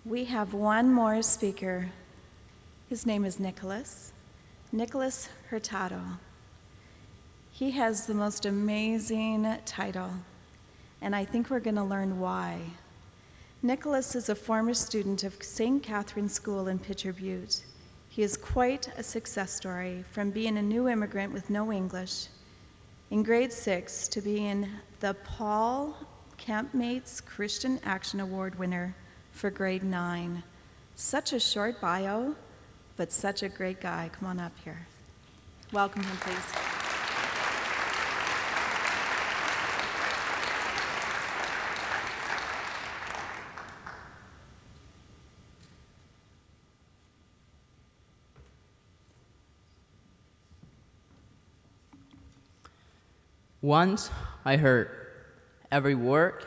We have one more speaker. His name is Nicolas. Nicolas Hurtado. He has the most amazing title, and I think we're going to learn why. Nicolas is a former student of St. Catherine's School in Pitcher Butte. He is quite a success story, from being a new immigrant with no English in grade 6 to being the Paul Campmates Christian Action Award winner for grade 9. Such a short bio, but such a great guy. Come on up here. Welcome him, please. Once I heard, every work,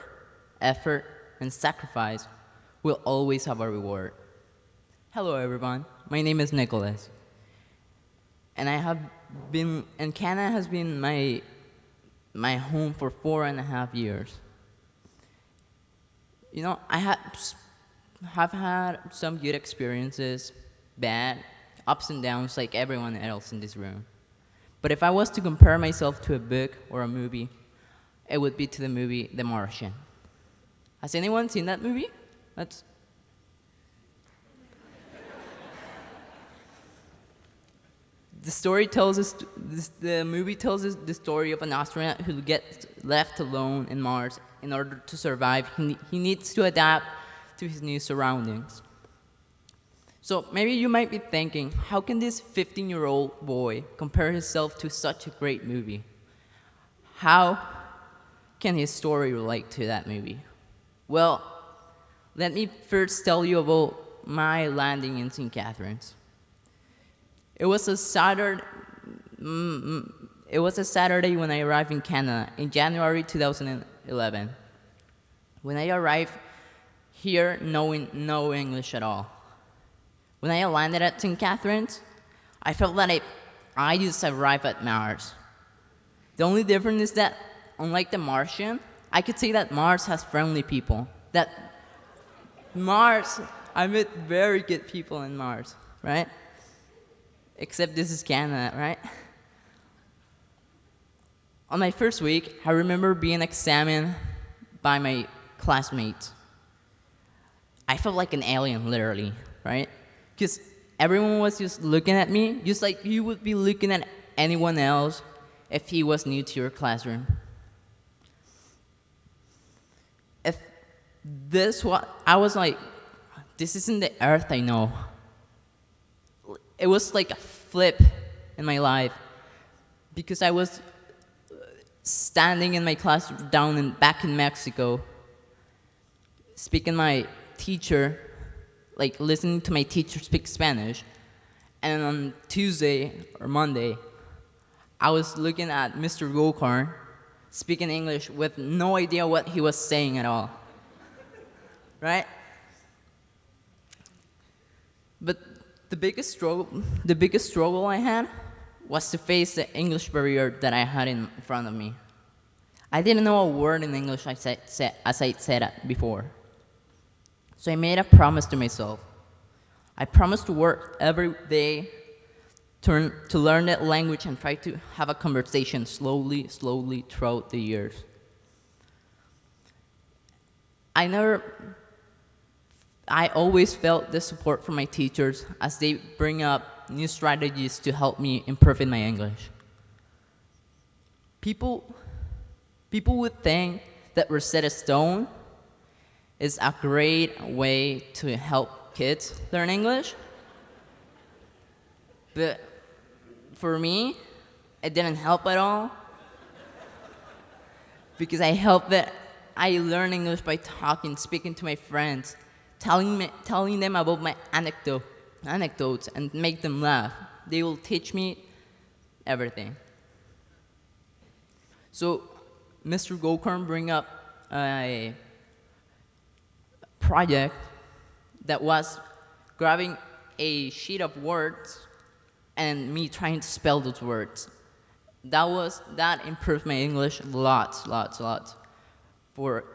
effort, and sacrifice will always have a reward. Hello everyone, my name is Nicolas. And Canada has been my home for 4.5 years. You know, I have had some good experiences, bad, ups and downs like everyone else in this room. But if I was to compare myself to a book or a movie, it would be to the movie The Martian. Has anyone seen that movie? The movie tells us the story of an astronaut who gets left alone in Mars. In order to survive, he needs to adapt to his new surroundings. So maybe you might be thinking, how can this 15-year-old boy compare himself to such a great movie? How can his story relate to that movie? Well, let me first tell you about my landing in St. Catharines. It was a Saturday when I arrived in Canada in January 2011. When I arrived here knowing no English at all. When I landed at St. Catharines, I felt that I just arrived at Mars. The only difference is that, unlike the Martian, I could say that Mars has friendly people. That Mars, I met very good people in Mars, right? Except this is Canada, right? On my first week, I remember being examined by my classmates. I felt like an alien, literally, right? Because everyone was just looking at me, just like you would be looking at anyone else if he was new to your classroom. I was like, this isn't the Earth I know. It was like a flip in my life, because I was standing in my class back in Mexico, speaking my teacher, like listening to my teacher speak Spanish, and on Tuesday or Monday, I was looking at Mr. Gokarn speaking English with no idea what he was saying at all, right? But the biggest struggle I had was to face the English barrier that I had in front of me. I didn't know a word in English, as I said before. So I made a promise to myself. I promised to work every day to learn that language and try to have a conversation slowly throughout the years. I always felt the support from my teachers as they bring up new strategies to help me improve in my English. People would think that Rosetta Stone is a great way to help kids learn English. But for me, it didn't help at all. Because I learn English by speaking to my friends, telling them about my anecdotes and make them laugh. They will teach me everything. So Mr. Gokarn bring up a project that was grabbing a sheet of words and me trying to spell those words. That improved my English lots,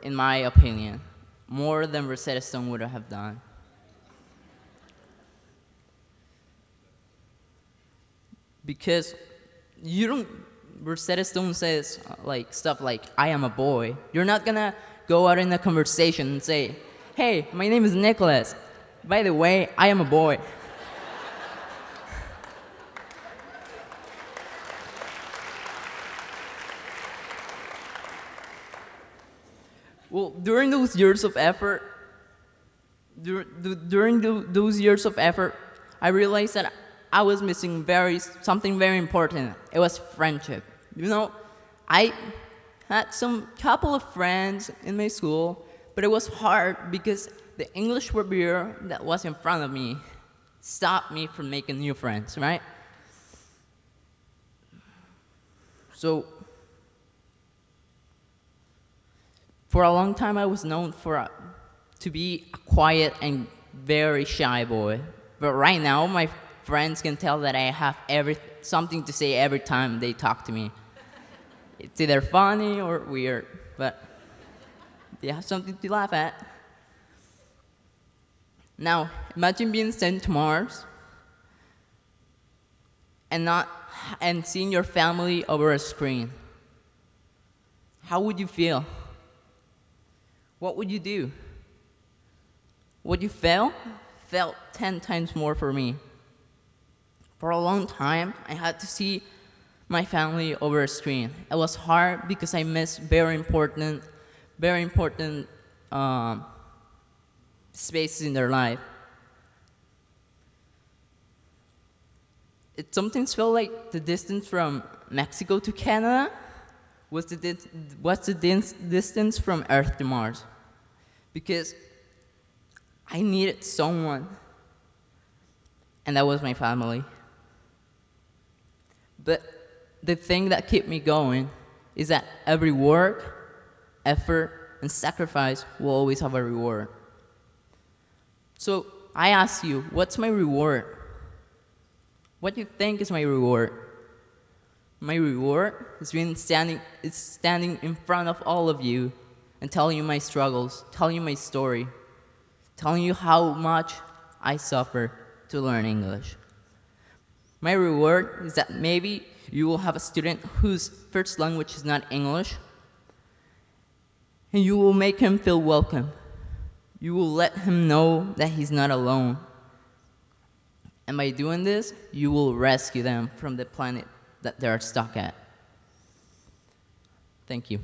in my opinion, more than Rosetta Stone would have done. because you don't. Rosetta Stone says like stuff like "I am a boy." You're not gonna go out in a conversation and say, "Hey, my name is Nicholas. By the way, I am a boy." Well, during those years of effort, those years of effort, I realized that I was missing something very important. It was friendship. You know, I had some couple of friends in my school, but it was hard because the English barrier that was in front of me stopped me from making new friends, right? So, for a long time, I was known to be a quiet and very shy boy. But right now, my friends can tell that I have something to say every time they talk to me. It's either funny or weird, but they have something to laugh at. Now, imagine being sent to Mars and seeing your family over a screen. How would you feel? What would you do? What you felt 10 times more for me. For a long time, I had to see my family over a screen. It was hard because I missed very important spaces in their life. It sometimes felt like the distance from Mexico to Canada was the distance from Earth to Mars. Because I needed someone, and that was my family. But the thing that kept me going is that every work, effort, and sacrifice will always have a reward. So I ask you, what's my reward? What do you think is my reward? My reward is standing in front of all of you and telling you my struggles, telling you my story, telling you how much I suffer to learn English. My reward is that maybe you will have a student whose first language is not English, and you will make him feel welcome. You will let him know that he's not alone. And by doing this, you will rescue them from the planet that they're stuck at. Thank you.